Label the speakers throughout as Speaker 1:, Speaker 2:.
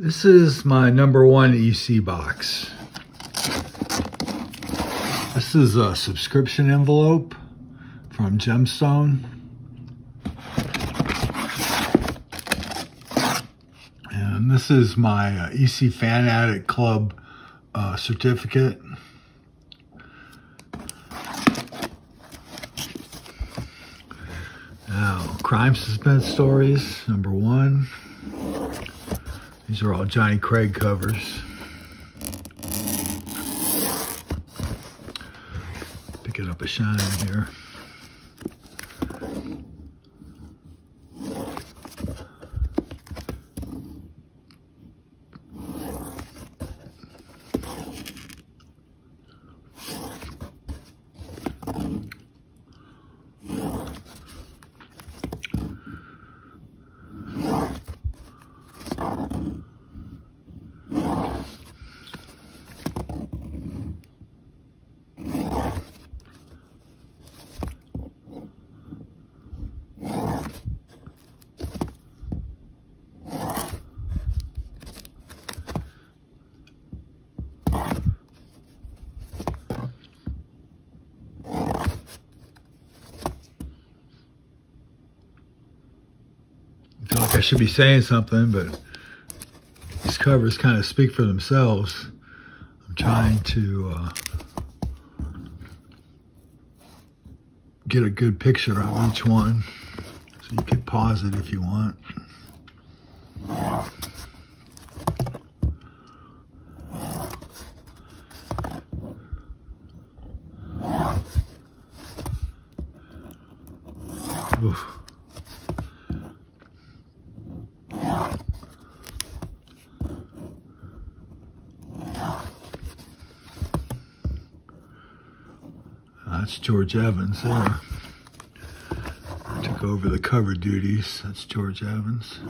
Speaker 1: This is my #1 EC box. This is a subscription envelope from Gemstone. And this is my EC Fan Addict Club certificate. Now, Crime SuspenStories, #1. These are all Johnny Craig covers. Picking up a shine here. I feel like I should be saying something, but these covers kind of speak for themselves. I'm trying to get a good picture of each one, so you can pause it if you want. Oof. That's George Evans there. Took over the cover duties. That's George Evans.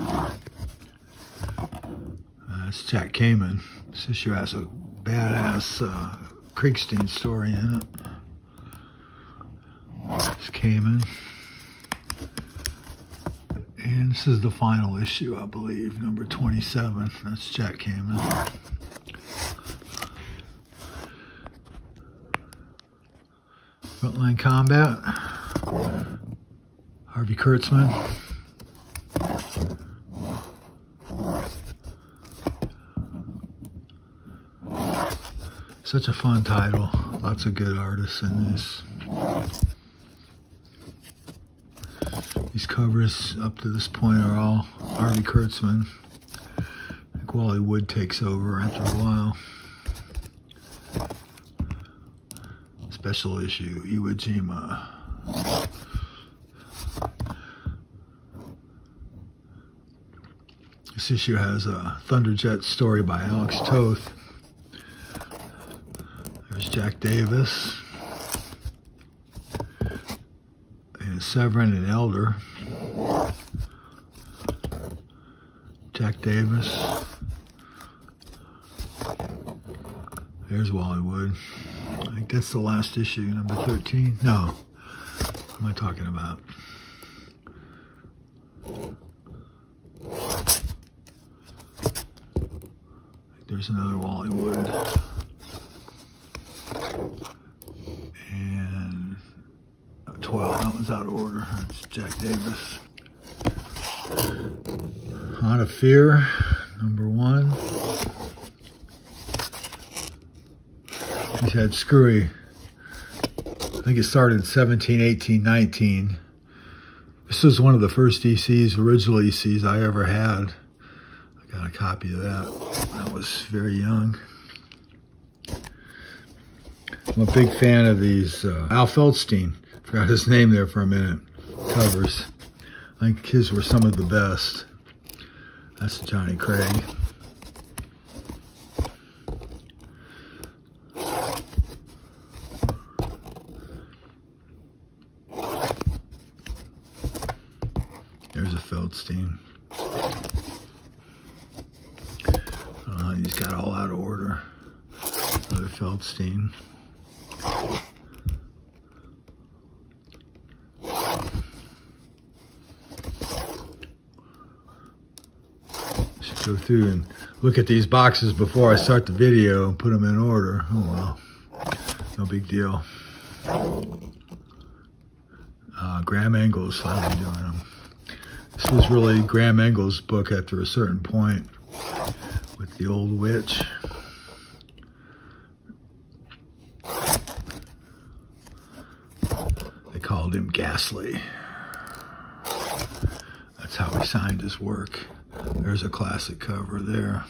Speaker 1: That's Jack Kamen. This issue has a badass Kriegstein story in it. It's Kamen. And this is the final issue, I believe, #27. That's Jack Kamen. Frontline Combat, Harvey Kurtzman. Such a fun title. Lots of good artists in this. These covers up to this point are all Harvey Kurtzman. I think Wally Wood takes over after a while. Special issue, Iwo Jima. This issue has a Thunderjet story by Alex Toth. There's Jack Davis. And Severin and Elder. Jack Davis. There's Wally Wood. I think that's the last issue, #13. No, what am I talking about? There's another Wally Wood. And 12, that one's out of order. That's Jack Davis. Heart of Fear, #1. He's had screwy. I think it started in 17, 18, 19. This was one of the first ECs, original ECs I ever had. I got a copy of that. I was very young. I'm a big fan of these Al Feldstein. Forgot his name there for a minute. Covers. I think his were some of the best. That's Johnny Craig. There's a Feldstein. I don't know how he's got all out of order. Another Feldstein. Should go through and look at these boxes before I start the video and put them in order. Oh well, no big deal. Graham Engels finally doing them. This was really Graham Engels' book after a certain point with the old witch. They called him Ghastly. That's how he signed his work. There's a classic cover there.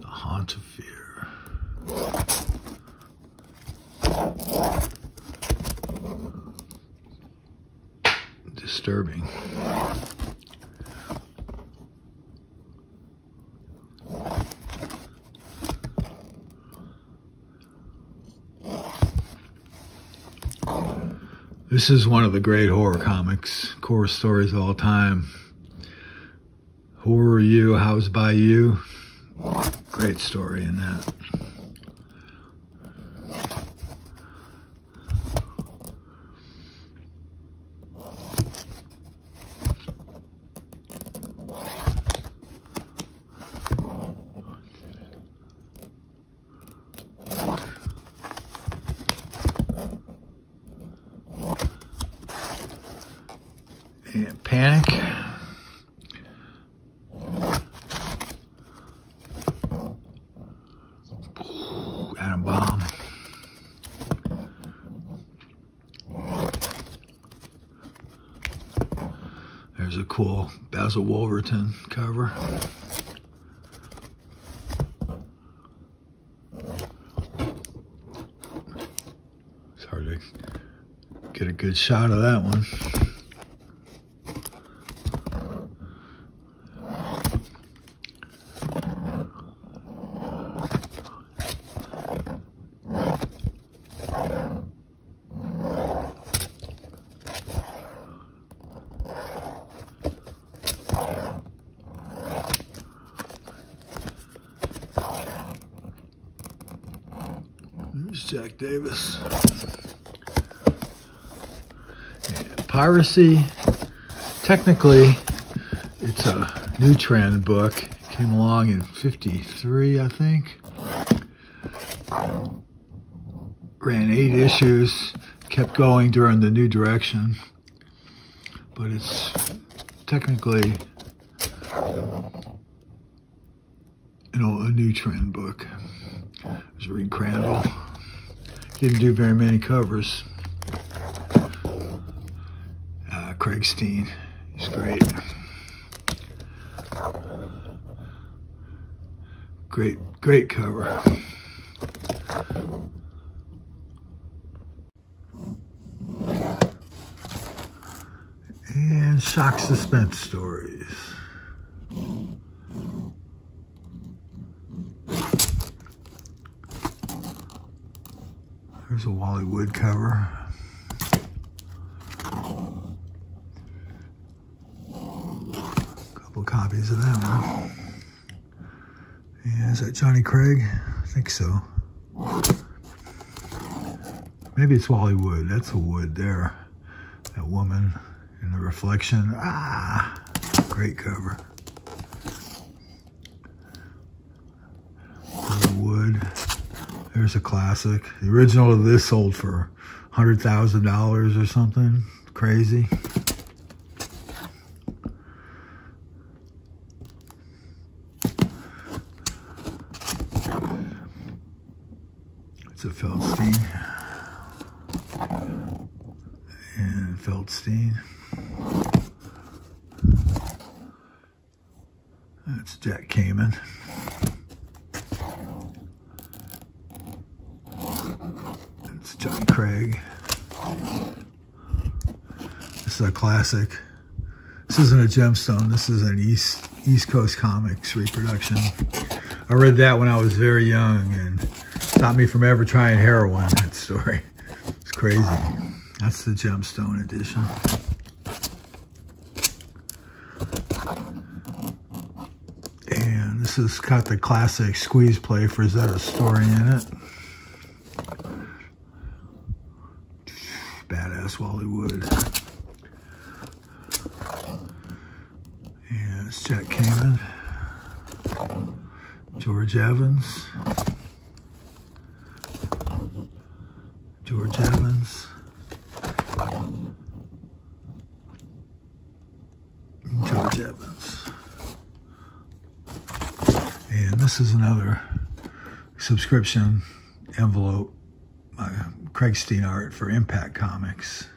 Speaker 1: The Haunt of Fear. Disturbing. This is one of the great horror comics, horror stories of all time. Horror You, Housed by You. Great story in that. And Panic. Atom Bomb. There's a cool Basil Wolverton cover. It's hard to get a good shot of that one. There's Jack Davis. And Piracy. Technically, it's a new trend book. It came along in '53, I think. Ran 8 issues. Kept going during the New Direction. But it's technically, you know, a new trend book. There's Reed Crandall. Didn't do very many covers. Craig Steen, he's great. Great cover. And Shock SuspenStories. There's a Wally Wood cover. Couple copies of that one. Yeah, is that Johnny Craig? I think so. Maybe it's Wally Wood. That's a Wood there. That woman in the reflection. Ah, great cover. Wood. There's a classic. The original of this sold for $100,000 or something. Crazy. It's a Feldstein. And Feldstein. That's Jack Kamen. That's John Craig. This is a classic. This isn't a gemstone. This is an East Coast Comics reproduction. I read that when I was very young and stopped me from ever trying heroin, that story. It's crazy. That's the gemstone edition. And this has got the classic squeeze play Frazetta story in it. badass Wally Wood. And it's Jack Kamen, George Evans, George Evans, George Evans. And this is another subscription envelope, Craig Steen art for Impact Comics.